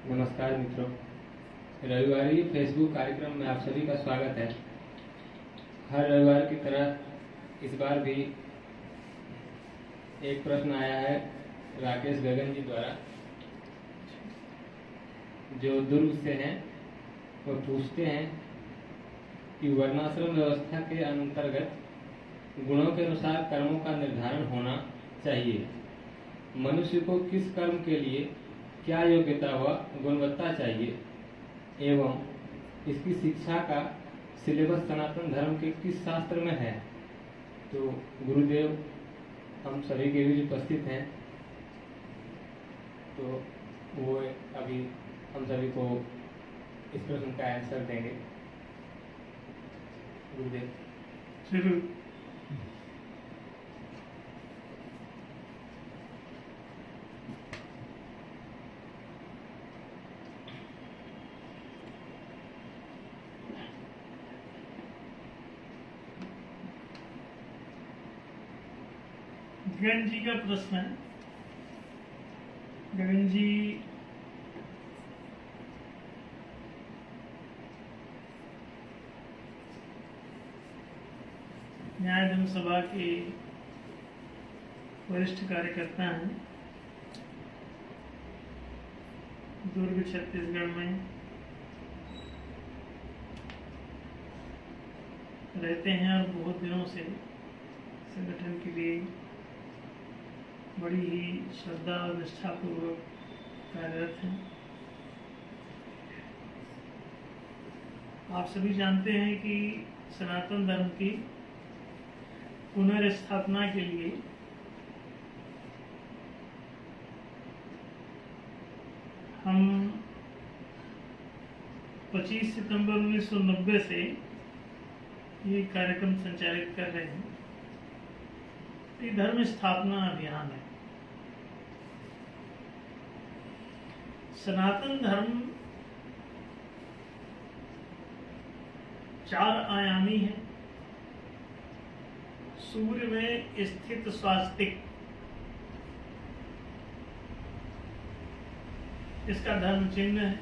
नमस्कार मित्रों, रविवारी फेसबुक कार्यक्रम में आप सभी का स्वागत है। हर रविवार की तरह इस बार भी एक प्रश्न आया है राकेश गगन जी द्वारा, जो दुर्ग से हैं। वो पूछते हैं कि वर्णाश्रम व्यवस्था के अंतर्गत गुणों के अनुसार कर्मों का निर्धारण होना चाहिए। मनुष्य को किस कर्म के लिए क्या योग्यता व गुणवत्ता चाहिए एवं इसकी शिक्षा का सिलेबस सनातन धर्म के किस शास्त्र में है। तो गुरुदेव हम सभी के बीच उपस्थित हैं, तो वो अभी हम सभी को इस प्रश्न का आंसर देंगे। गुरुदेव। गगन जी का प्रश्न है। गगन जी न्याय धर्म सभा के वरिष्ठ कार्यकर्ता हैं। दुर्ग छत्तीसगढ़ में रहते हैं और बहुत दिनों से संगठन के लिए बड़ी ही श्रद्धा और निष्ठापूर्वक कार्यरत हैं। आप सभी जानते हैं कि सनातन धर्म की पुनर्स्थापना के लिए हम 25 सितंबर 1990 से ये कार्यक्रम संचालित कर रहे हैं। ये धर्म स्थापना अभियान है। सनातन धर्म 4 आयामी है। सूर्य में स्थित स्वास्तिक इसका धर्म चिन्ह है।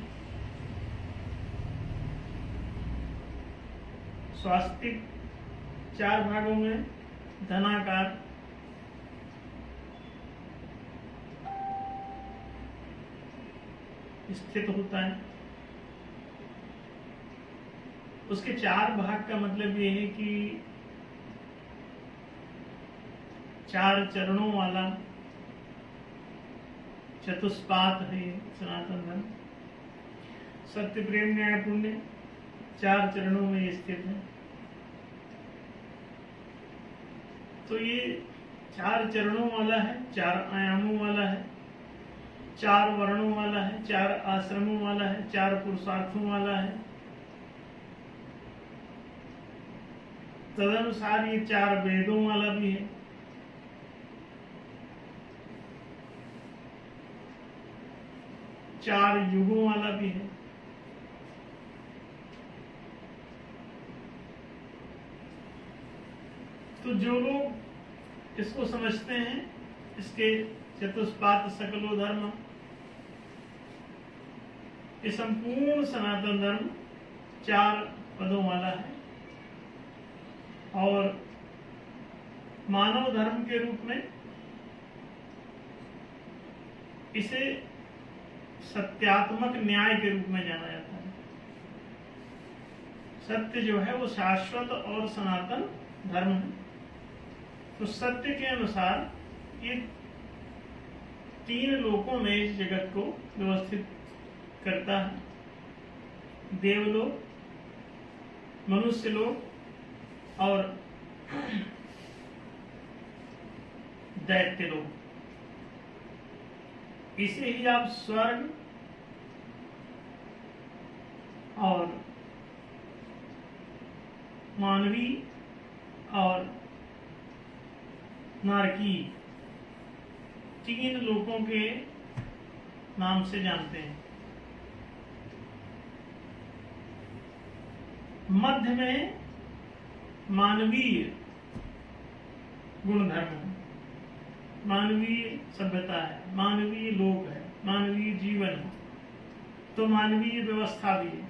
स्वास्तिक 4 भागों में धनाकार स्थित होता है। उसके 4 भाग का मतलब ये है कि 4 चरणों वाला चतुष्पाद है सनातन धर्म। सत्य, प्रेम, न्याय, पुण्य 4 चरणों में स्थित है। तो ये 4 चरणों वाला है, 4 आयामों वाला है, 4 वर्णों वाला है, 4 आश्रमों वाला है, 4 पुरुषार्थों वाला है। तदनुसार ये 4 वेदों वाला भी है। चार युगों वाला भी है। तो जो लोग इसको समझते हैं, इसके चतुष्पाद सकलो धर्म, ये संपूर्ण सनातन धर्म 4 पदों वाला है और मानव धर्म के रूप में इसे सत्यात्मक न्याय के रूप में जाना जाता है। सत्य जो है वो शाश्वत और सनातन धर्म है। तो सत्य के अनुसार ये 3 लोकों में इस जगत को व्यवस्थित करता है। देवलोक, मनुष्य लोक और दैत्य लोक। इसे ही आप स्वर्ग और मानवी और नारकी 3 लोकों के नाम से जानते हैं। मध्य में मानवीय गुणधर्म, मानवीय सभ्यता है, मानवीय लोक है, मानवीय जीवन है, तो मानवीय व्यवस्था भी है।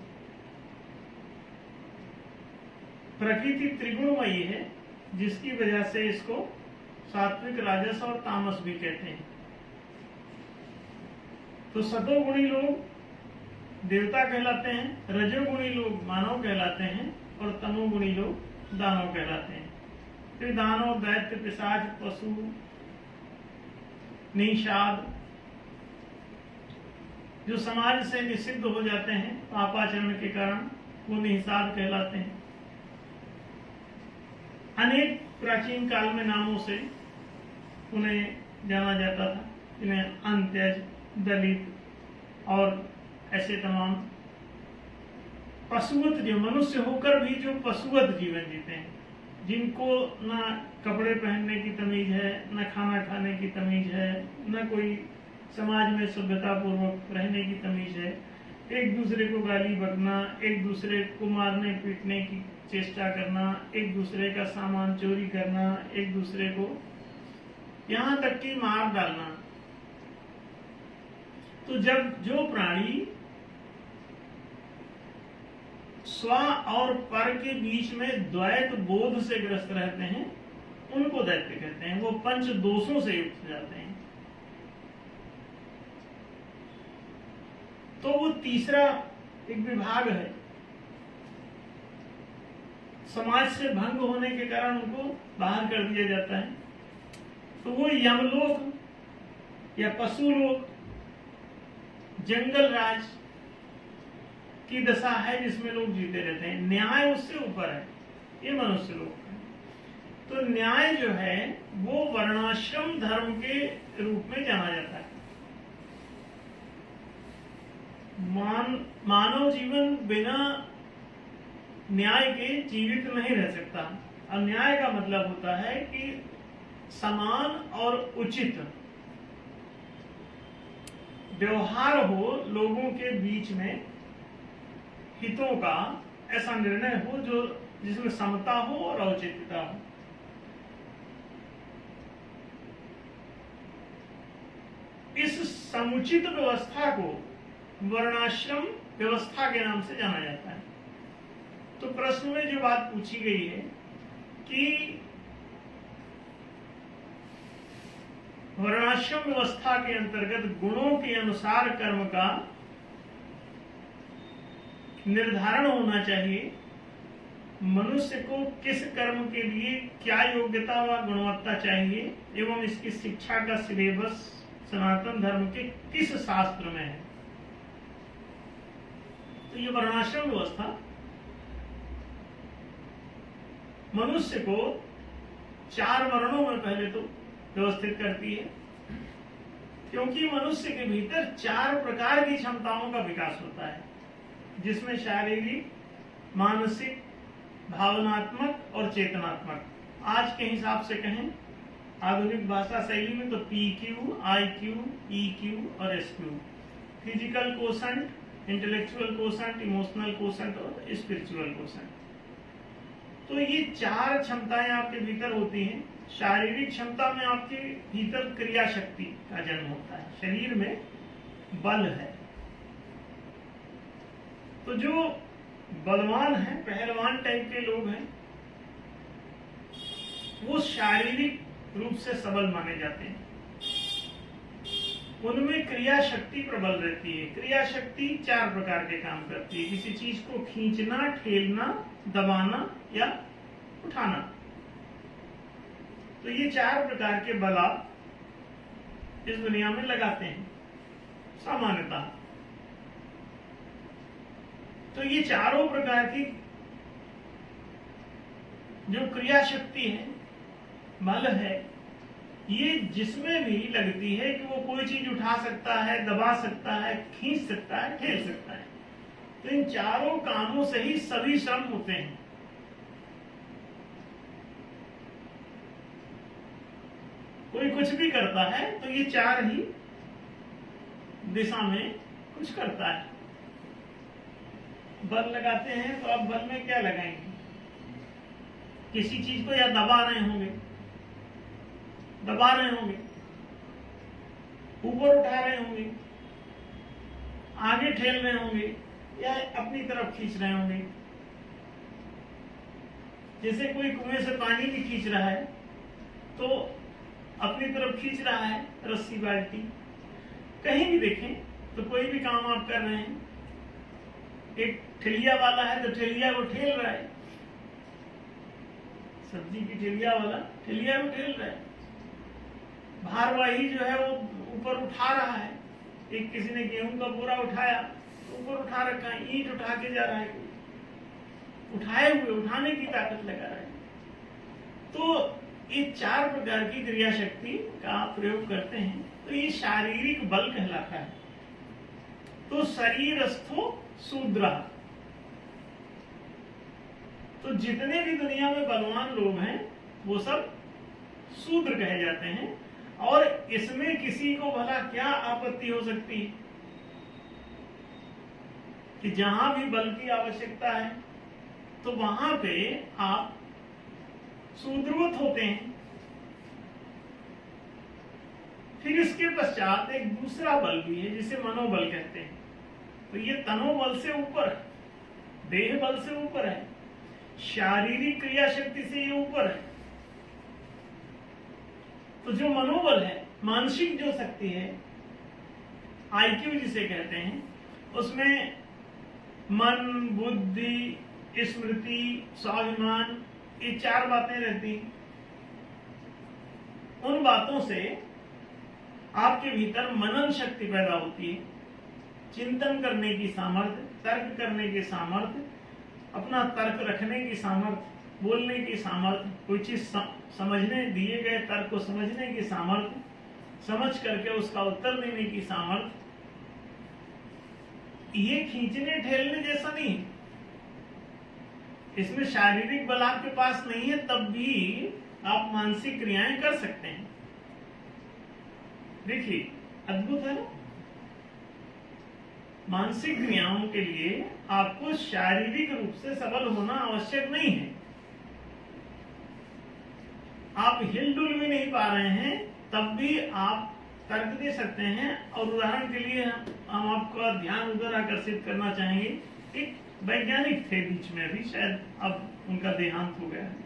प्रकृति त्रिगुणमयी है, जिसकी वजह से इसको सात्विक, राजस और तामस भी कहते हैं। तो सतोगुणी लोग देवता कहलाते हैं, रजोगुणी लोग मानव कहलाते हैं और तमोगुणी लोग दानव कहलाते हैं। फिर दानव, दैत्य, पिशाच, पशु, निषाद जो समाज से निषिद्ध हो जाते हैं पापाचरण के कारण, वो निषाद कहलाते हैं। अनेक प्राचीन काल में नामों से उन्हें जाना जाता था, जिन्हें अंत्यज, दलित और ऐसे तमाम पशुवत, जो मनुष्य होकर भी जो पशुवत जीवन जीते हैं, जिनको ना कपड़े पहनने की तमीज है, न खाना खाने की तमीज है, न कोई समाज में सभ्यता पूर्वक रहने की तमीज है, एक दूसरे को गाली बकना, एक दूसरे को मारने पीटने की चेष्टा करना, एक दूसरे का सामान चोरी करना, एक दूसरे को यहाँ तक कि मार डालना। तो जब जो प्राणी स्व और पर के बीच में द्वैत बोध से ग्रस्त रहते हैं, उनको दैत्य कहते हैं। वो पंच दोषों से युक्त हो जाते हैं। तो वो तीसरा एक विभाग है, समाज से भंग होने के कारण उनको बाहर कर दिया जाता है। तो वो यमलोक या पशुलोक, जंगल राज की दशा है, जिसमें लोग जीते रहते हैं। न्याय उससे ऊपर है, ये मनुष्य लोक है। तो न्याय जो है वो वर्णाश्रम धर्म के रूप में जाना जाता है। मानव जीवन बिना न्याय के जीवित नहीं रह सकता। अन्याय का मतलब होता है कि समान और उचित व्यवहार हो लोगों के बीच में, हितों का ऐसा निर्णय हो जो जिसमें समता हो और औचित्यता हो। इस समुचित व्यवस्था को वर्णाश्रम व्यवस्था के नाम से जाना जाता है। तो प्रश्न में जो बात पूछी गई है कि वर्णाश्रम व्यवस्था के अंतर्गत गुणों के अनुसार कर्म का निर्धारण होना चाहिए, मनुष्य को किस कर्म के लिए क्या योग्यता व गुणवत्ता चाहिए, एवं इसकी शिक्षा का सिलेबस सनातन धर्म के किस शास्त्र में है। तो ये वर्णाश्रम व्यवस्था मनुष्य को 4 वर्णों में पहले तो व्यवस्थित करती है, क्योंकि मनुष्य के भीतर 4 प्रकार की क्षमताओं का विकास होता है, जिसमें शारीरिक, मानसिक, भावनात्मक और चेतनात्मक। आज के हिसाब से कहें आधुनिक भाषा शैली में तो PQ, IQ, EQ और SQ, physical quotient, intellectual quotient, emotional quotient और स्पिरिचुअल कोशंट। तो ये 4 क्षमताएं आपके भीतर होती हैं। शारीरिक क्षमता में आपके भीतर क्रिया शक्ति का जन्म होता है, शरीर में बल है। तो जो बलवान है, पहलवान टाइप के लोग हैं, वो शारीरिक रूप से सबल माने जाते हैं। उनमें क्रिया शक्ति प्रबल रहती है। क्रिया शक्ति 4 प्रकार के काम करती है, किसी चीज को खींचना, ठेलना, दबाना या उठाना। तो ये 4 प्रकार के बल आप इस दुनिया में लगाते हैं सामान्यतः। तो ये चारों प्रकार की जो क्रिया शक्ति है, बल है, ये जिसमें भी लगती है कि वो कोई चीज उठा सकता है, दबा सकता है, खींच सकता है, ठेल सकता है। तो इन चारों कामों से ही सभी श्रम होते हैं। कोई कुछ भी करता है तो ये 4 ही दिशा में कुछ करता है। बल लगाते हैं तो आप बल में क्या लगाएंगे? किसी चीज को या दबा रहे होंगे, ऊपर उठा रहे होंगे, आगे ठेल रहे होंगे, या अपनी तरफ खींच रहे होंगे। जैसे कोई कुएं से पानी भी खींच रहा है तो अपनी तरफ खींच रहा है रस्सी बाल्टी। कहीं भी देखें तो कोई भी काम आप कर रहे हैं, एक ठेलिया वाला है तो ठेलिया को ठेल रहा है, सब्जी की ठेलिया वाला ठेलिया को ठेल रहा है। भारवाही जो है वो ऊपर उठा रहा है, एक किसी ने गेहूं का बोरा उठाया ऊपर उठा रखा है, ईंट उठा के जा रहा है, उठाए हुए उठाने की ताकत लगा रहा है। तो ये 4 प्रकार की क्रिया शक्ति का प्रयोग करते हैं, तो ये शारीरिक बल कहलाता है। तो शरीरस्थो शूद्र, तो जितने भी दुनिया में बलवान लोग हैं वो सब शूद्र कहे जाते हैं। और इसमें किसी को भला क्या आपत्ति हो सकती है कि जहां भी बल की आवश्यकता है तो वहां पे आप शूद्रवत होते हैं। फिर इसके पश्चात एक दूसरा बल भी है जिसे मनोबल कहते हैं। तो ये तनोबल से ऊपर है, देह बल से ऊपर है, शारीरिक क्रिया शक्ति से ये ऊपर है। तो जो मनोबल है, मानसिक जो शक्ति है, आईक्यू जिसे कहते हैं, उसमें मन, बुद्धि, स्मृति, स्वाभिमान, ये 4 बातें रहती हैं। उन बातों से आपके भीतर मनन शक्ति पैदा होती है, चिंतन करने की सामर्थ्य, तर्क करने की सामर्थ्य, अपना तर्क रखने की सामर्थ्य, बोलने की सामर्थ्य, कोई चीज समझने, दिए गए तर्क को समझने की सामर्थ्य, समझ करके उसका उत्तर देने की सामर्थ्य। ये खींचने ठेलने जैसा नहीं है, इसमें शारीरिक बल आपके पास नहीं है, तब भी आप मानसिक क्रियाएं कर सकते हैं। देखिए अद्भुत है ना। मानसिक क्रियाओं के लिए आपको शारीरिक रूप से सबल होना आवश्यक नहीं है। आप हिलडुल भी नहीं पा रहे हैं तब भी आप तर्क दे सकते हैं। और उदाहरण के लिए हम आपका ध्यान उधर आकर्षित करना चाहेंगे। एक वैज्ञानिक थे बीच में, अभी शायद अब उनका देहांत हो गया है।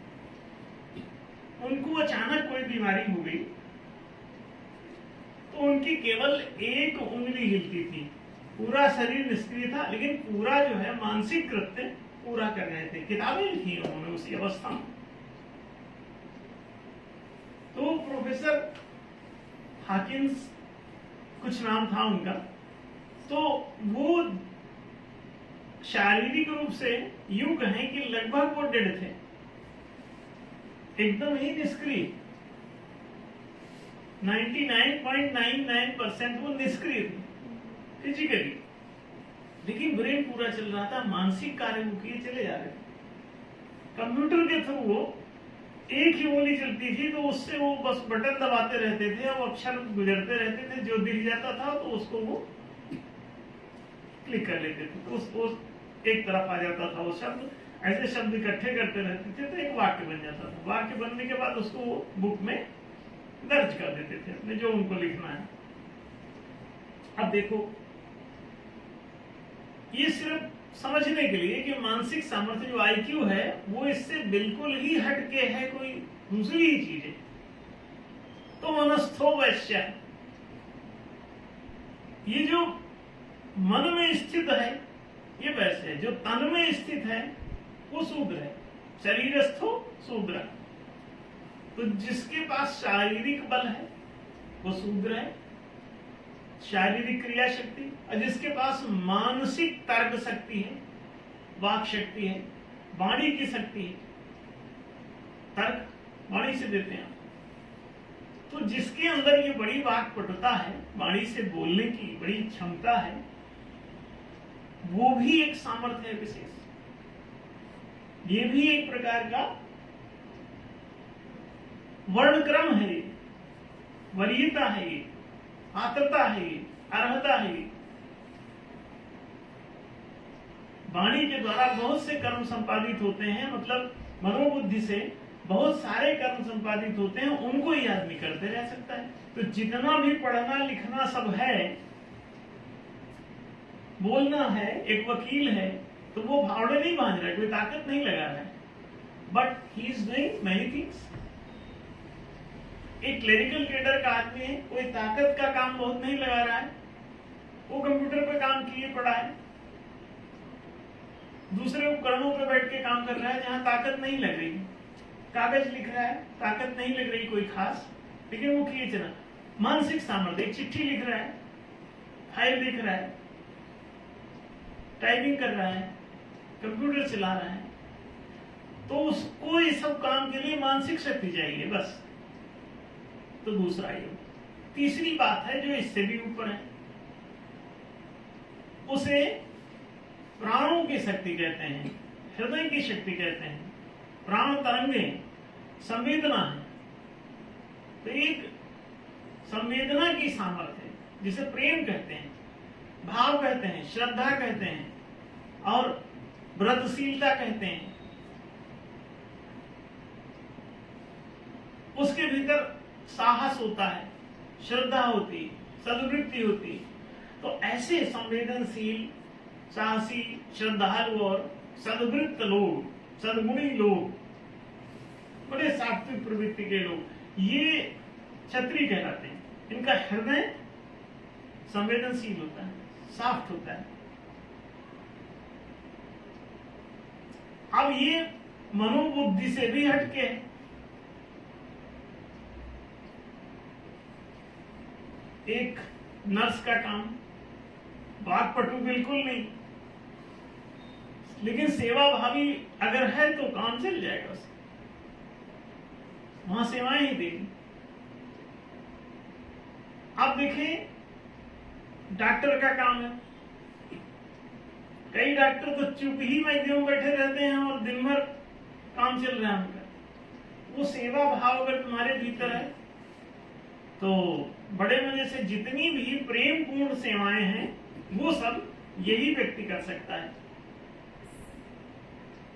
उनको अचानक कोई बीमारी हो गई तो उनकी केवल एक उंगली हिलती थी, पूरा शरीर निष्क्रिय था, लेकिन पूरा जो है मानसिक कृत्य पूरा कर रहे थे। किताबें लिखी उन्होंने उसी अवस्था में। तो प्रोफेसर हाकिंस कुछ नाम था उनका, तो वो शारीरिक रूप से यूं कहें कि लगभग वो डेड थे, एकदम ही निष्क्रिय। 99.99% वो निष्क्रिय थे फिजिकली, लेकिन ब्रेन पूरा चल रहा था, मानसिक कार्य वो किए चले जा रहे थे। कंप्यूटर के थ्रू वो एक ही उंगली चलती थी तो उससे वो बस बटन दबाते रहते थे और अक्षर गुजरते रहते थे, जो दिख जाता था तो उसको वो क्लिक कर लेते थे, तो उसको एक तरफ आ जाता था वो शब्द। ऐसे शब्द इकट्ठे करते रहते थे तो एक वाक्य बन जाता था। वाक्य बनने के बाद उसको वो बुक में दर्ज कर देते थे अपने जो उनको लिखना है। अब देखो, ये सिर्फ समझने के लिए कि मानसिक सामर्थ्य जो आईक्यू है वो इससे बिल्कुल ही हटके है, कोई दूसरी ही चीज है। तो मनस्थो वैश्य, ये जो मन में स्थित है ये वैश्य है, जो तन में स्थित है वो शूद्र है। शरीरस्थो शूद्र, तो जिसके पास शारीरिक बल है वो शूद्र है, शारीरिक क्रिया शक्ति। और जिसके पास मानसिक तर्क शक्ति है, वाक शक्ति है, वाणी की शक्ति है, तर्क वाणी से देते हैं। तो जिसके अंदर ये बड़ी वाक पटुता है, वाणी से बोलने की बड़ी क्षमता है, वो भी एक सामर्थ्य है विशेष। ये भी एक प्रकार का वर्णक्रम है, वरीयता है, ये पात्रता है, अर्हता है। वाणी के द्वारा बहुत से कर्म संपादित होते हैं, मतलब मनोबुद्धि से बहुत सारे कर्म संपादित होते हैं, उनको ही आदमी करते रह सकता है। तो जितना भी पढ़ना लिखना सब है, बोलना है, एक वकील है, तो वो भावड़े नहीं बांध रहा है, कोई ताकत नहीं लगा रहा है, but he is doing many things. एक क्लेरिकल ट्रेडर का आदमी है, कोई ताकत का काम बहुत नहीं लगा रहा है, वो कंप्यूटर पे काम किए पड़ा है, दूसरे उपकरणों पे बैठ के काम कर रहा है जहां ताकत नहीं लग रही, कागज लिख रहा है, ताकत नहीं लग रही कोई खास, लेकिन वो किए चला। मानसिक सामर्थ्य, एक चिट्ठी लिख रहा है, फाइल लिख रहा है, टाइपिंग कर रहा है, कंप्यूटर चला रहा है, तो उसको ये सब काम के लिए मानसिक शक्ति चाहिए बस। तो दूसरा योग। तीसरी बात है जो इससे भी ऊपर है, उसे प्राणों की शक्ति कहते हैं, हृदय की शक्ति कहते हैं, प्राण तरंगे, संवेदना है। तो एक संवेदना की सामर्थ्य है, जिसे प्रेम कहते हैं, भाव कहते हैं, श्रद्धा कहते हैं और व्रतशीलता कहते हैं। उसके भीतर साहस होता है, श्रद्धा होती, सद्वृत्ति होती। तो ऐसे संवेदनशील, साहसी, श्रद्धालु और सद्वृत्त लोग, सद्गुणी लोग, बड़े सात्विक प्रवृत्ति के लोग, ये क्षत्रिय कहलाते हैं। इनका हृदय संवेदनशील होता है, सॉफ्ट होता है। अब ये मनोबुद्धि से भी हटके है। एक नर्स का काम, वाक्पटु बिल्कुल नहीं, लेकिन सेवा भावी अगर है तो काम चल जाएगा उसका, वहां सेवाएं ही देगी। आप देखें, डॉक्टर का काम है, कई डॉक्टर तो चुप ही में बैठे रहते हैं और दिन भर काम चल रहा है उनका। वो सेवा भाव अगर तुम्हारे भीतर है तो बड़े मजे से जितनी भी प्रेम पूर्ण सेवाएं हैं वो सब यही व्यक्ति कर सकता है।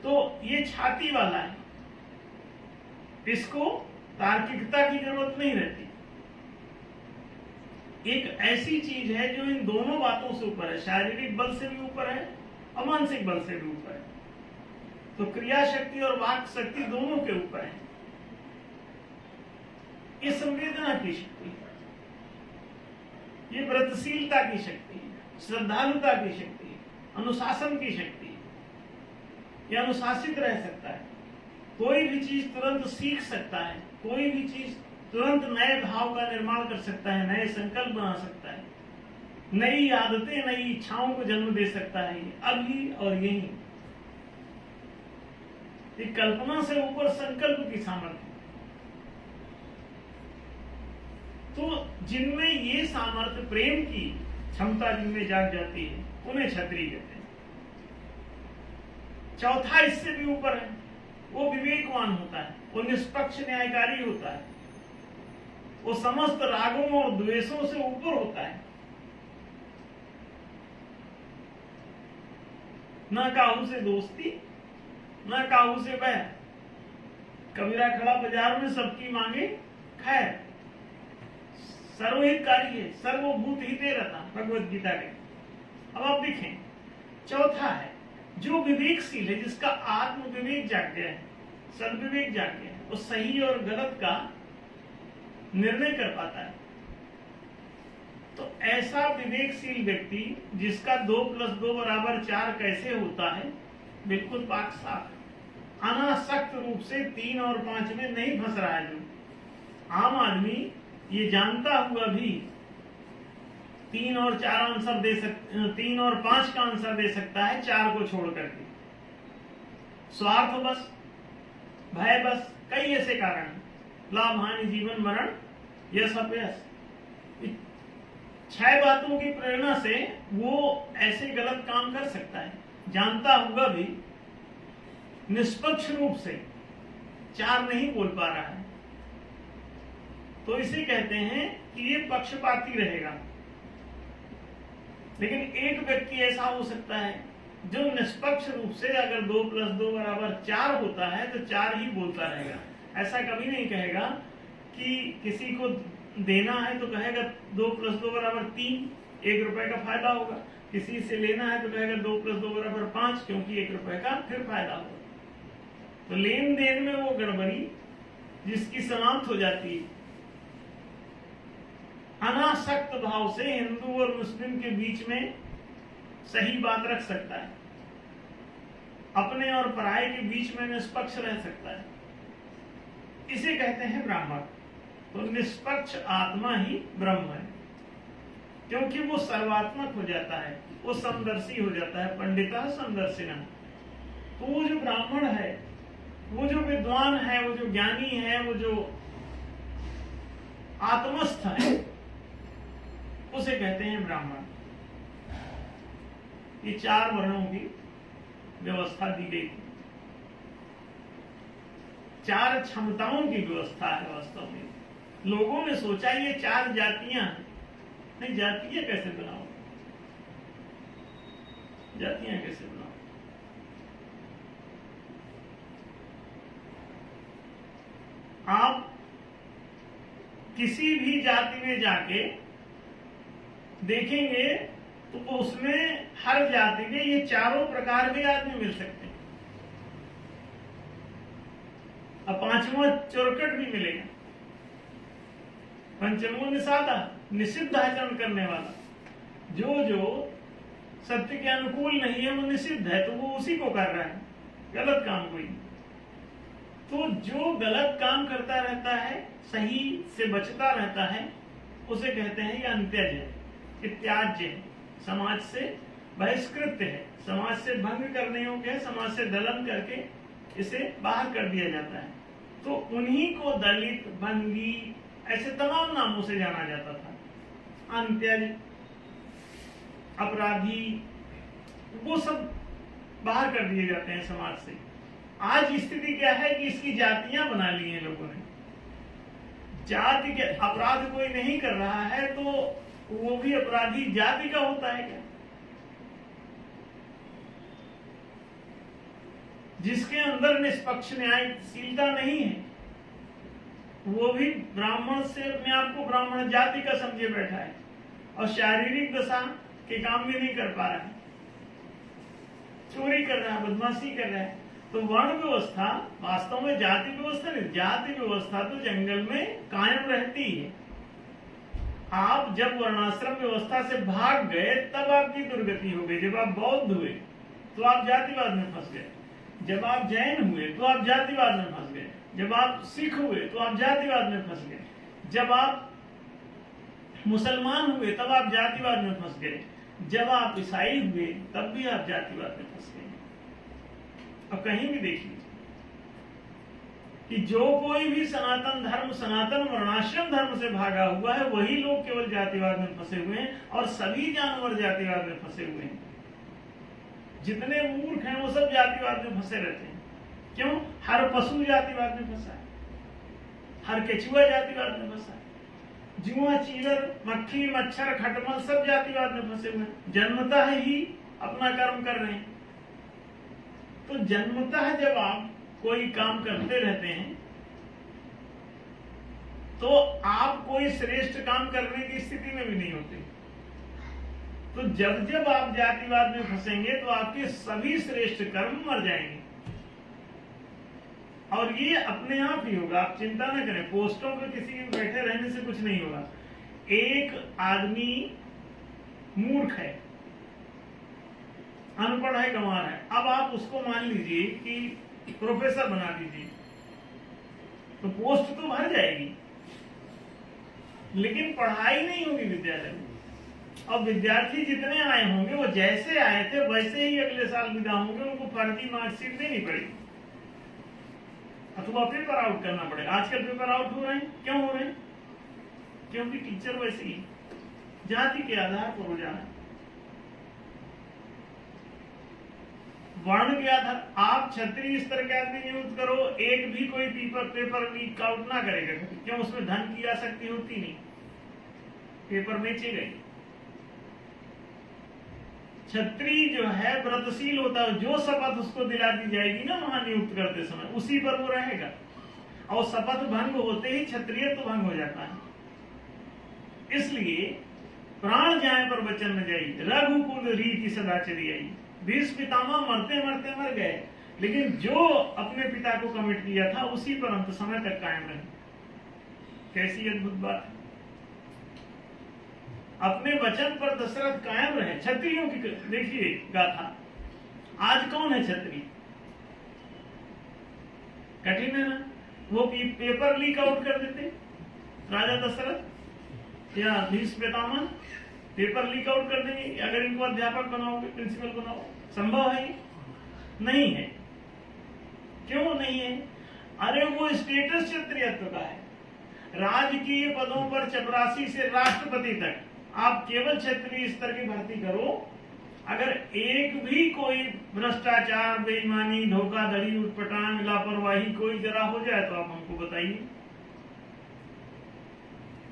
तो ये छाती वाला है, इसको तार्किकता की जरूरत नहीं रहती। एक ऐसी चीज है जो इन दोनों बातों से ऊपर है, शारीरिक बल से भी ऊपर है और मानसिक बल से भी ऊपर है। तो क्रिया शक्ति और वाक शक्ति दोनों के ऊपर है। ये संवेदना की शक्ति है, ये व्रतशीलता की शक्ति है, श्रद्धालुता की शक्ति है, अनुशासन की शक्ति है। ये अनुशासित रह सकता है, कोई भी चीज तुरंत सीख सकता है, कोई भी चीज तुरंत नए भाव का निर्माण कर सकता है, नए संकल्प बना सकता है, नई आदतें, नई इच्छाओं को जन्म दे सकता है, अभी और यही। ये कल्पना से ऊपर संकल्प की सामर्थ्य। तो जिनमें ये सामर्थ्य, प्रेम की क्षमता जिनमें जाग जाती है, उन्हें क्षत्रिय कहते हैं। चौथा इससे भी ऊपर है, वो विवेकवान होता है, वो निष्पक्ष न्यायकारी होता है, वो समस्त रागों और द्वेषों से ऊपर होता है। न काहू से दोस्ती, न काहू से बैर, कबीरा खड़ा बाजार में सबकी मांगे खैर, सर्वहितकारी है, सर्वभूत हिते रहता, भगवत गीता के। अब आप देखें, चौथा है जो विवेकशील है, जिसका आत्म विवेक जाग गया है, सद्विवेक जाग गया है, वो सही और गलत का निर्णय कर पाता है। तो ऐसा विवेकशील व्यक्ति जिसका 2 + 2 = 4 कैसे होता है, बिल्कुल पाक साफ, अनासक्त रूप से 3 और 5 में नहीं फंस रहा है। जो आम आदमी ये जानता हुआ भी 3 और 4 आंसर दे सकता, 3 और 5 का आंसर दे सकता है, 4 को छोड़ करके। स्वार्थ बस, भय बस, कई ऐसे कारण, लाभ हानि, जीवन मरण, यश अपयश, 6 बातों की प्रेरणा से वो ऐसे गलत काम कर सकता है, जानता हुआ भी निष्पक्ष रूप से 4 नहीं बोल पा रहा है। तो इसे कहते हैं कि ये पक्षपाती रहेगा। लेकिन एक व्यक्ति ऐसा हो सकता है जो निष्पक्ष रूप से, अगर 2 + 2 = 4 होता है तो 4 ही बोलता रहेगा। ऐसा कभी नहीं कहेगा कि किसी को देना है तो कहेगा 2 + 2 = 3, 1 रुपए का फायदा होगा। किसी से लेना है तो कहेगा 2 + 2 = 5, क्योंकि 1 रुपए का फिर फायदा होगा। तो लेन देन में वो गड़बड़ी जिसकी समाप्त हो जाती है। अनासक्त भाव से हिंदू और मुस्लिम के बीच में सही बात रख सकता है, अपने और पराये के बीच में निष्पक्ष रह सकता है, इसे कहते हैं ब्राह्मण। तो निष्पक्ष आत्मा ही ब्रह्म है, क्योंकि वो सर्वात्मक हो जाता है, वो समदर्शी हो जाता है। पंडिता समदर्शिना। तो वो जो ब्राह्मण है, वो जो विद्वान है, वो जो ज्ञानी है, वो जो आत्मस्थ है, उसे कहते हैं ब्राह्मण। ये 4 वर्णों की व्यवस्था दी गई थी, 4 क्षमताओं की व्यवस्था है। वास्तव में लोगों ने सोचा ये 4 जातियां हैं। नहीं, जातियां कैसे बनाओ, जातियां कैसे बनाओ? आप किसी भी जाति में जाके देखेंगे तो उसमें हर जाति के ये 4 प्रकार के आदमी मिल सकते हैं। अब 5वां चोरकट भी मिलेगा, 5वां निषादा, निषिद्ध आचरण करने वाला। जो सत्य के अनुकूल नहीं है वो निषिद्ध है, तो वो उसी को कर रहा है, गलत काम कोई। तो जो गलत काम करता रहता है, सही से बचता रहता है, उसे कहते हैं ये अंत्यज है, त्याज्य है, समाज से बहिष्कृत है, समाज से भंग करने योग्य है, समाज से दलन करके इसे बाहर कर दिया जाता है। तो उन्हीं को दलित, भंगी, ऐसे तमाम नामों से जाना जाता था। अंत्यज, अपराधी, वो सब बाहर कर दिए जाते हैं समाज से। आज स्थिति क्या है कि इसकी जातियां बना ली हैं लोगों ने। जाति के अपराध कोई नहीं कर रहा है तो वो भी अपराधी जाति का होता है क्या? जिसके अंदर निष्पक्ष न्यायशीलता नहीं है, वो भी ब्राह्मण से अपने आप को ब्राह्मण जाति का समझे बैठा है और शारीरिक दशा के काम भी नहीं कर पा रहा है, चोरी कर रहा है, बदमाशी कर रहा है। तो वर्ण व्यवस्था वास्तव में जाति व्यवस्था नहीं, जाति व्यवस्था तो जंगल में कायम रहती है। आप जब वर्णाश्रम व्यवस्था से भाग गए तब आपकी दुर्गति हो गई। जब आप बौद्ध हुए तो आप जातिवाद में फंस गए, जब आप जैन हुए तो आप जातिवाद में फंस गए, जब आप सिख हुए तो आप जातिवाद में फंस गए, जब आप मुसलमान हुए तब आप जातिवाद में फंस गए, जब आप ईसाई हुए तब भी आप जातिवाद में फंस गए। अब कहीं भी देखिए कि जो कोई भी सनातन धर्म, सनातन वर्णाश्रम धर्म से भागा हुआ है, वही लोग केवल जातिवाद में फंसे हुए हैं और सभी जानवर जातिवाद में फंसे हुए हैं। जितने मूर्ख हैं वो सब जातिवाद में फंसे रहते हैं। क्यों? हर पशु जातिवाद में फंसा है, हर केचुआ जातिवाद में फंसा है, जुआ, चीलर, मक्खी, मच्छर, खटमल सब जातिवाद में फंसे हुए हैं। जन्मतः ही अपना कर्म कर रहे हैं। तो जन्मतः जब आप कोई काम करते रहते हैं तो आप कोई श्रेष्ठ काम करने की स्थिति में भी नहीं होते। तो जब जब आप जातिवाद में फंसेंगे तो आपके सभी श्रेष्ठ कर्म मर जाएंगे और ये अपने आप ही होगा। आप चिंता न करें, पोस्टों पर किसी के बैठे रहने से कुछ नहीं होगा। एक आदमी मूर्ख है, अनपढ़ है, गंवार है, अब आप उसको मान लीजिए कि प्रोफेसर बना दीजिए तो पोस्ट तो भर जाएगी, लेकिन पढ़ाई नहीं होगी विद्यालय में। और विद्यार्थी जितने आए होंगे वो जैसे आए थे वैसे ही अगले साल विदा होंगे, उनको फर्जी मार्कशीट देनी पड़ेगी अथवा पेपर आउट करना पड़ेगा। आजकल पेपर आउट हो रहे हैं, क्यों हो रहे हैं? क्योंकि टीचर वैसे ही जाति के आधार पर हो जाना, वर्ण के आधार। आप क्षत्रिय स्तर के आदमी नियुक्त करो, एक भी कोई पेपर लीक आउट ना करेगा। क्यों? उसमें धन की आसक्ति होती नहीं, पेपर बेचे गए। क्षत्रिय जो है व्रतशील होता है, जो शपथ उसको दिला दी जाएगी ना वहां नियुक्त करते समय, उसी पर वो रहेगा। और शपथ भंग होते ही क्षत्रिय तो भंग हो जाता है। इसलिए प्राण जाए पर वचन न जाई, रघुकुल रीति सदा चली आई। भीष्म पितामह मरते मरते मर गए, लेकिन जो अपने पिता को कमिट किया था उसी पर अंत समय तक कायम रहे। कैसी अद्भुत बात है। अपने वचन पर दशरथ कायम रहे। क्षत्रियों की देखिए गाथा। आज कौन है क्षत्रिय? कठिन है ना। वो पेपर लीक आउट कर देते राजा दशरथ या Bhishma Pitamah, paper leak out कर देंगे अगर इनको अध्यापक बनाओगे, प्रिंसिपल बनाओ। संभव है? नहीं है। क्यों नहीं है? अरे वो स्टेटस क्षत्रियत्व का है। राजकीय पदों पर चपरासी से राष्ट्रपति तक आप केवल क्षेत्रीय स्तर की भर्ती करो, अगर एक भी कोई भ्रष्टाचार, बेईमानी, धोखाधड़ी, उटपटांग, लापरवाही कोई जरा हो जाए तो आप हमको बताइए।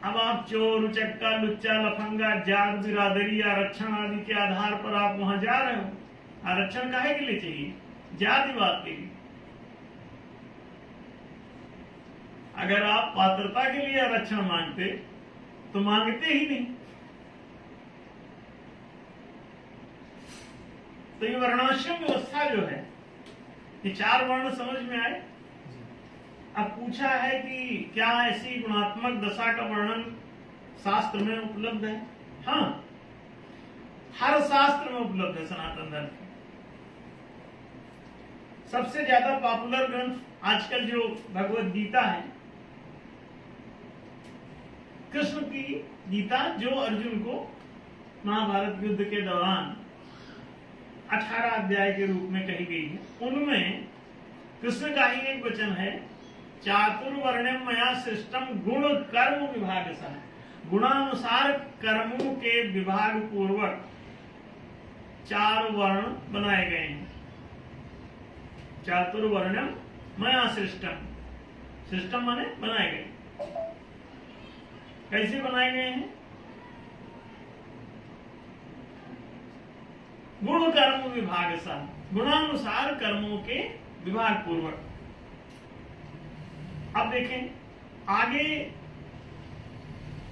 अब आप चोर, उचक्का, लुच्चा, लफंगा, जात, बिरादरी, आरक्षण आदि के आधार पर आप वहां जा रहे हो। आरक्षण काहे के लिए चाहिए? जातिवाद के लिए। अगर आप पात्रता के लिए आरक्षण मांगते तो मांगते ही नहीं। तो ये वर्णाश्रम व्यवस्था जो है, ये 4 वर्ण समझ में आए। अब पूछा है कि क्या ऐसी गुणात्मक दशा का वर्णन शास्त्र में उपलब्ध है? हाँ, हर शास्त्र में उपलब्ध है सनातन धर्म। सबसे ज्यादा पॉपुलर ग्रंथ आजकल जो भगवत गीता है, कृष्ण की गीता, जो अर्जुन को महाभारत युद्ध के दौरान 18 अध्याय के रूप में कही गई है, उनमें कृष्ण का ही एक वचन है, चातुर्वर्ण्यम मया सृष्टम गुण कर्म विभाग सा। गुणानुसार कर्मों के विभाग पूर्वक 4 वर्ण बनाए गए हैं। चातुर्वर्ण्यम मया सृष्टम, सृष्टम माने बनाए गए। कैसे बनाए गए हैं? गुण कर्म विभाग सा, गुणानुसार कर्मों के विभाग पूर्वक। अब देखें आगे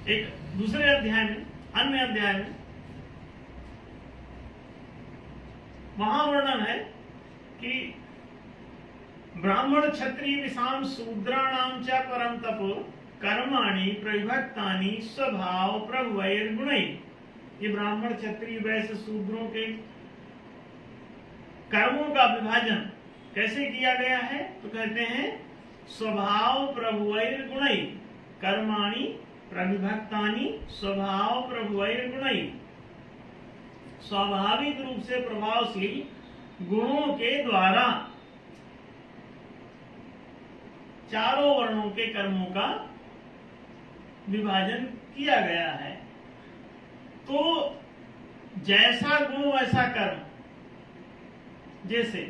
एक दूसरे अध्याय में, अन्य अध्याय में वहां वर्णन है कि ब्राह्मण क्षत्रिय विषाम शूद्राणाम च परम तपो कर्माणि प्रविभक्तानि स्वभाव प्रभवैर गुणै। ये ब्राह्मण, क्षत्रिय, वैश्य, शूद्रों के कर्मों का विभाजन कैसे किया गया है? तो कहते हैं स्वभाव प्रभुवैर गुणै, कर्माणि प्रविभक्तानि स्वभाव प्रभुवैर गुणै। स्वाभाविक रूप से प्रभावशील गुणों के द्वारा 4 वर्णों के कर्मों का विभाजन किया गया है। तो जैसा गुण वैसा कर्म। जैसे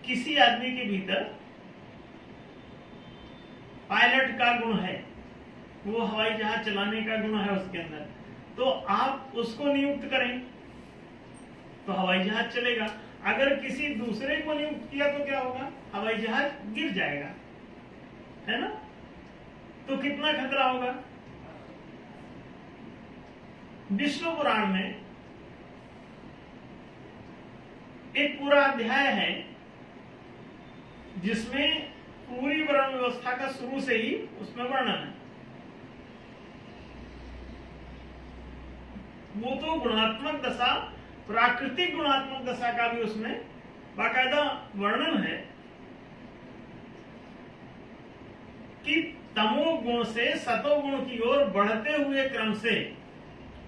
किसी आदमी के भीतर पायलट का गुण है, वो हवाई जहाज चलाने का गुण है उसके अंदर, तो आप उसको नियुक्त करें तो हवाई जहाज चलेगा। अगर किसी दूसरे को नियुक्त किया तो क्या होगा? हवाई जहाज गिर जाएगा, है ना? तो कितना खतरा होगा? विष्णु पुराण में एक पूरा अध्याय है जिसमें पूरी वर्ण व्यवस्था का शुरू से ही उसमें वर्णन है। वो तो गुणात्मक दशा, प्राकृतिक गुणात्मक दशा का भी उसमें बाकायदा वर्णन है कि तमोगुण से सतोगुण की ओर बढ़ते हुए क्रम से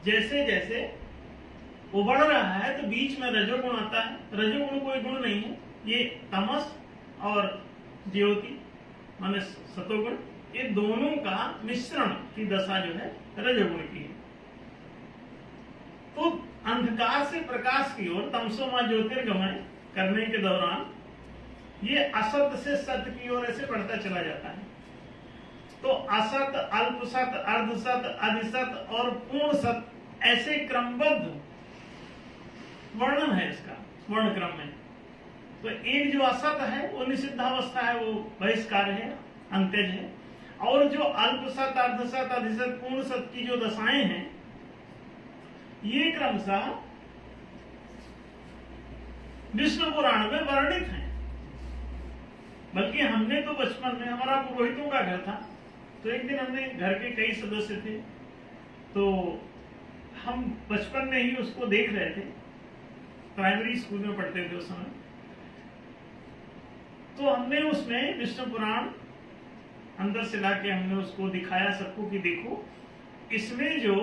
जैसे जैसे वो बढ़ रहा है तो बीच में रजोगुण आता है। रजोगुण कोई गुण नहीं है, ये तमस और ज्योति माने सतोगुण, ये दोनों का मिश्रण की दशा जो है रजोगुण की है। तो अंधकार से प्रकाश की ओर, तमसोमा ज्योतिर्गमय करने के दौरान ये असत से सत्य की ओर ऐसे बढ़ता चला जाता है। तो असत, अल्पसत, अर्धसत, अधिसत और पूर्ण सत, ऐसे क्रमबद्ध वर्णन है इसका वर्ण क्रम में। तो एक जो असत है वो निषिद्धावस्था है, वो बहिष्कार है, अंत्यज है। और जो अल्प सत, अर्ध सत, अधिसत, पूर्ण सत की जो दशाएं हैं, ये क्रमशः विष्णु पुराण में वर्णित हैं। बल्कि हमने तो बचपन में, हमारा पुरोहितों का घर था, तो एक दिन हमने, घर के कई सदस्य थे, तो हम बचपन में ही उसको देख रहे थे, प्राइमरी स्कूल में पढ़ते थे उस समय, तो हमने उसमें विष्णु पुराण अंदर से लाके हमने उसको दिखाया सबको कि देखो, इसमें जो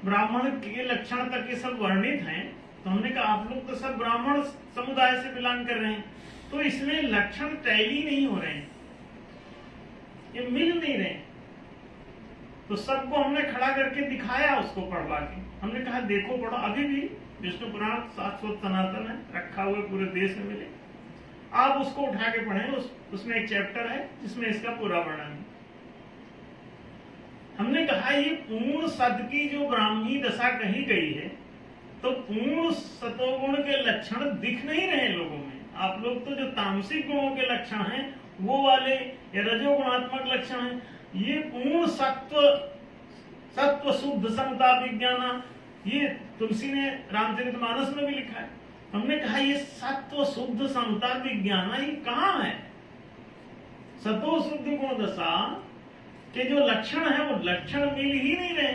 ब्राह्मण के लक्षण तक ये सब वर्णित हैं, तो हमने कहा आप लोग तो सब ब्राह्मण समुदाय से बिलोंग कर रहे हैं, तो इसमें लक्षण टैली नहीं हो रहे हैं, ये मिल नहीं रहे। तो सबको हमने खड़ा करके दिखाया, उसको पढ़वा के हमने कहा देखो पढ़ो, अभी भी विष्णु पुराण शाश्वत सनातन है, रखा हुआ पूरे देश में मिले, आप उसको उठा के पढ़ें। उसमें एक चैप्टर है जिसमें इसका पूरा वर्णन है। हमने कहा ये पूर्ण सद की जो ब्राह्मी दशा कही गई है, तो पूर्ण सतोगुण के लक्षण दिख नहीं रहे लोगों में। आप लोग तो जो तामसिक गुणों के लक्षण हैं वो वाले, या रजोगुणात्मक लक्षण हैं, ये पूर्ण सत्व शुद्ध समता विज्ञाना, ये तुलसी ने रामचरितमानस में भी लिखा है। हमने कहा ये सत्व शुद्ध समता विज्ञाना ये कहाँ है? सतो शुद्ध गुण दशा के जो लक्षण है वो लक्षण मिल ही नहीं रहे।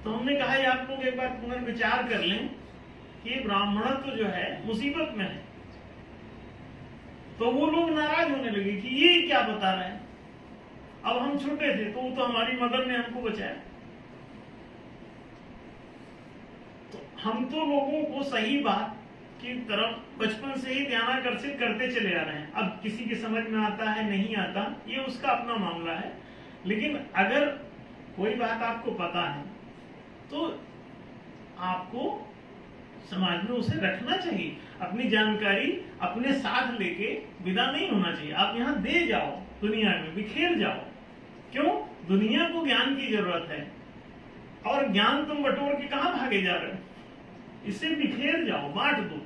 तो हमने कहा ये आप लोग एक बार पुनर्विचार कर लें कि ब्राह्मणत्व जो है मुसीबत में है। तो वो लोग नाराज होने लगे कि ये क्या बता रहे हैं। अब हम छोटे थे तो वो तो हमारी मदर ने हमको बचाया। तो हम तो लोगों को सही बात की तरफ बचपन से ही ध्यान आकर्षित करते चले आ रहे हैं। अब किसी की समझ में आता है नहीं आता, ये उसका अपना मामला है। लेकिन अगर कोई बात आपको पता है तो आपको समाज में उसे रखना चाहिए। अपनी जानकारी अपने साथ लेके विदा नहीं होना चाहिए। आप यहाँ दे जाओ, दुनिया में बिखेर जाओ। क्यों? दुनिया को ज्ञान की जरूरत है, और ज्ञान तुम बटोर के कहां भागे जा रहे हो? इसे बिखेर जाओ, बांट दो।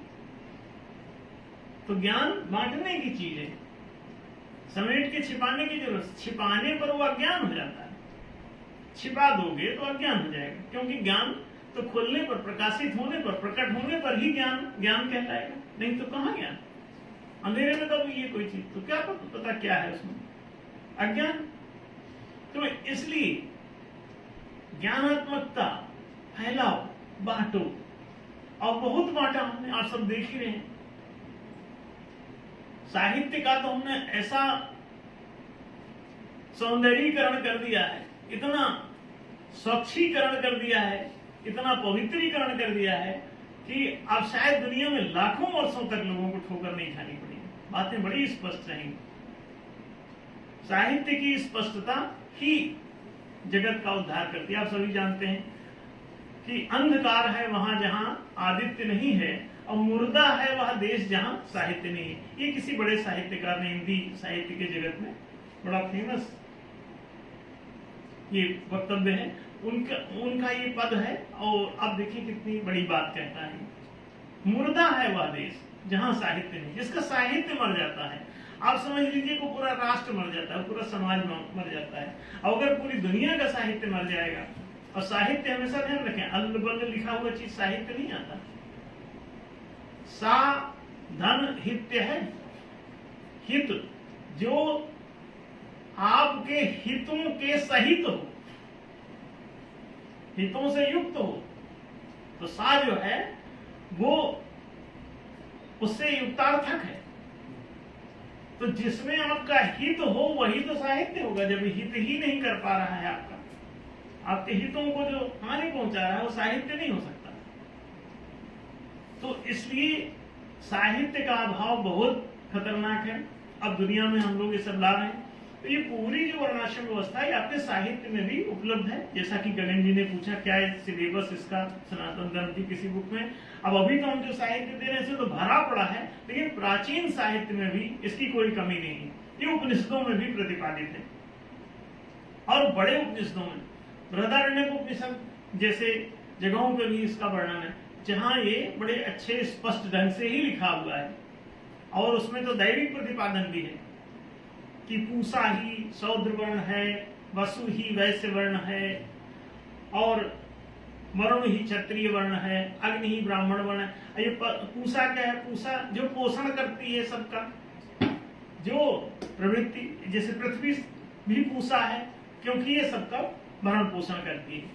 तो ज्ञान बांटने की चीज है, समेट के छिपाने की जरूरत। छिपाने पर वो अज्ञान हो जाता है, छिपा दोगे तो अज्ञान हो जाएगा। क्योंकि ज्ञान तो खोलने पर, प्रकाशित होने पर, प्रकट होने पर ही ज्ञान कहलाएगा, नहीं तो कहां ज्ञान? अंधेरे में तो ये कोई चीज तो क्या पता क्या है उसमें? अज्ञान। तो इसलिए ज्ञानात्मकता फैलाओ, बांटो। और बहुत बांटा हमने, आप सब देख ही रहे हैं। साहित्य का तो हमने ऐसा सौंदर्यीकरण कर दिया है, इतना स्वच्छीकरण कर दिया है, इतना पवित्रीकरण कर दिया है कि अब शायद दुनिया में लाखों वर्षों तक लोगों को ठोकर नहीं खानी पड़ेगी। बातें बड़ी स्पष्ट रहेंगी। साहित्य की स्पष्टता ही जगत का उद्धार करती है। आप सभी जानते हैं कि अंधकार है वहां जहां आदित्य नहीं है, और मुर्दा है वह देश जहां साहित्य नहीं है। ये किसी बड़े साहित्यकार ने हिंदी साहित्य के जगत में बड़ा फेमस ये वक्तव्य है, उनका ये पद है। और अब देखिए कितनी बड़ी बात कहता है। मुर्दा है वह देश जहां साहित्य नहीं, जिसका साहित्य मर जाता है। आप समझ लीजिए को पूरा राष्ट्र मर जाता है, पूरा समाज मर जाता है। और अगर पूरी दुनिया का साहित्य मर जाएगा, और साहित्य हमेशा ध्यान रखें, अल्ल बल्ल लिखा हुआ चीज साहित्य नहीं आता। सा धन हित्य है, हित जो आपके हितों के सहित हो, हितों से युक्त हो, तो सा जो है वो उससे युक्तार्थक है। तो जिसमें आपका हित हो वही तो साहित्य होगा। जब हित ही नहीं कर पा रहा है आपका, आपके हितों को जो हानि पहुंचा रहा है, वो साहित्य नहीं हो सकता। तो इसलिए साहित्य का अभाव बहुत खतरनाक है। अब दुनिया में हम लोग ये सब ला रहे हैं। तो ये पूरी जो वर्णाश्रम व्यवस्था है अपने साहित्य में भी उपलब्ध है। जैसा कि गगन जी ने पूछा क्या है सिलेबस इसका सनातन धर्म की किसी बुक में। अब अभी तो हम जो साहित्य दे रहे हैं तो भरा पड़ा है, लेकिन प्राचीन साहित्य में भी इसकी कोई कमी नहीं है। ये उपनिषदों में भी प्रतिपादित है, और बड़े उपनिषदों में, बृहदारण्यक उपनिषद जैसे जगहों पर भी इसका वर्णन है, जहां ये बड़े अच्छे स्पष्ट ढंग से ही लिखा हुआ है। और उसमें तो दैविक प्रतिपादन भी है। कि पूषा ही शूद्र वर्ण है, वसु ही वैश्य वर्ण है, और वरुण ही क्षत्रिय वर्ण है, अग्नि ही ब्राह्मण वर्ण है। ये पूषा क्या है? पूषा जो पोषण करती है सबका, जो प्रवृत्ति, जैसे पृथ्वी भी पूषा है क्योंकि ये सबका भरण पोषण करती है,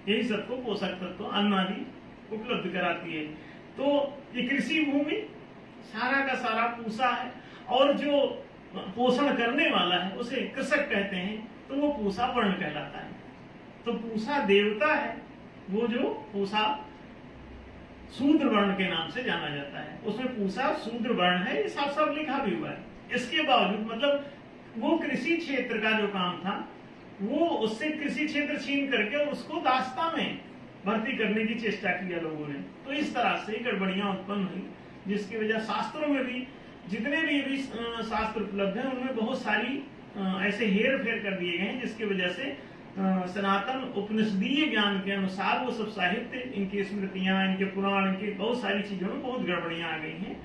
यही सबको पोषक तत्व अन्न आदि उपलब्ध कराती है। तो ये कृषि भूमि सारा का सारा पूषा है, और जो पोषण करने वाला है उसे कृषक कहते हैं, तो वो पूषा वर्ण कहलाता है। तो पूषा देवता है, वो जो पूषा शूद्र वर्ण के नाम से जाना जाता है, उसमें पूषा शूद्र वर्ण है, ये साफ साफ लिखा भी हुआ है। इसके बावजूद मतलब वो कृषि क्षेत्र का जो काम था, वो उससे कृषि क्षेत्र छीन करके और उसको दास्ता में भर्ती करने की चेष्टा किया लोगों ने। तो इस तरह से गड़बड़ियां उत्पन्न हुई, जिसकी वजह शास्त्रों में भी, जितने भी शास्त्र उपलब्ध हैं उनमें बहुत सारी ऐसे हेर फेर कर दिए गए हैं, जिसकी वजह से सनातन उपनिषदीय ज्ञान के अनुसार वो सब साहित्य, इनकी स्मृतियां, इनके पुराण, इनकी बहुत सारी चीजों में बहुत गड़बड़ियां आ गई हैं।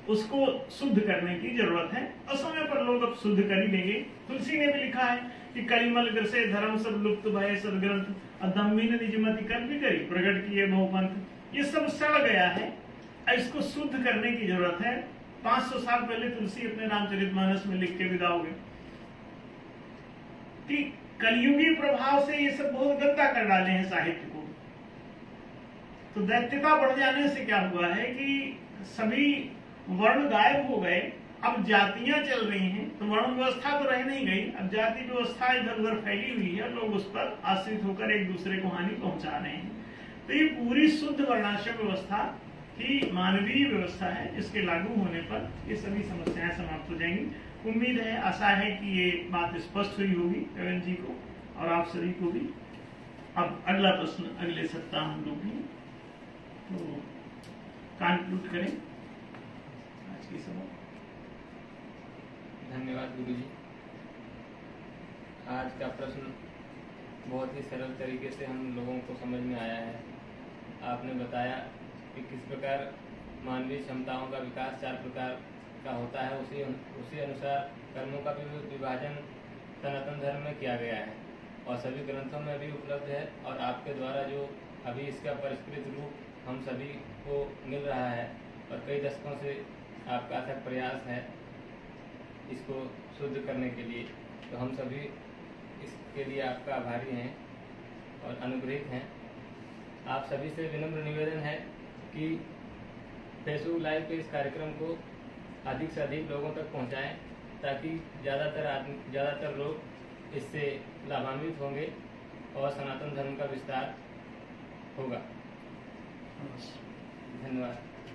उसको शुद्ध करने की जरूरत है, और समय पर लोग अब शुद्ध कर ही लेंगे। तुलसी ने भी लिखा है कि कलिमल ग्रसे धर्म सब लुप्त भय सदग्रंथ, अदम्मी ने निजमति कर भी करी प्रकट किए बहुपंथ। ये सब सड़ गया है, इसको शुद्ध करने की जरूरत है। 500 साल पहले तुलसी अपने रामचरितमानस में लिख के विदा हो गए कि कलयुगी प्रभाव से ये सब बहुत गंदा कर डाले हैं साहित्य को। तो दैत्यता बढ़ जाने से क्या हुआ है कि सभी वर्ण गायब हो गए, अब जातियां चल रही हैं, तो वर्ण व्यवस्था तो रह नहीं गई, अब जाति व्यवस्था इधर उधर फैली हुई है, लोग उस पर आश्रित होकर एक दूसरे को हानि पहुंचा रहे हैं। तो ये पूरी शुद्ध वर्णाश्रम व्यवस्था ही मानवीय व्यवस्था है, जिसके लागू होने पर ये सभी समस्याएं समाप्त हो जाएंगी। उम्मीद है, आशा है कि ये बात स्पष्ट हुई होगी गगन जी को और आप सभी को भी। अब अगला प्रश्न अगले सप्ताह हम लोग भी तो कंक्लूड करें आज की सभा। धन्यवाद गुरु जी। आज का प्रश्न बहुत ही सरल तरीके से हम लोगों को समझ में आया है। आपने बताया कि किस प्रकार मानवीय क्षमताओं का विकास 4 प्रकार का होता है, उसी अनुसार कर्मों का भी विभाजन सनातन धर्म में किया गया है और सभी ग्रंथों में भी उपलब्ध है। और आपके द्वारा जो अभी इसका परिष्कृत रूप हम सभी को मिल रहा है और कई दशकों से आपका अथक प्रयास है इसको शुद्ध करने के लिए, तो हम सभी इसके लिए आपका आभारी हैं और अनुग्रहित हैं। आप सभी से विनम्र निवेदन है कि फेसबुक लाइव के इस कार्यक्रम को अधिक से अधिक लोगों तक पहुंचाएं, ताकि ज़्यादातर लोग इससे लाभान्वित होंगे और सनातन धर्म का विस्तार होगा। धन्यवाद।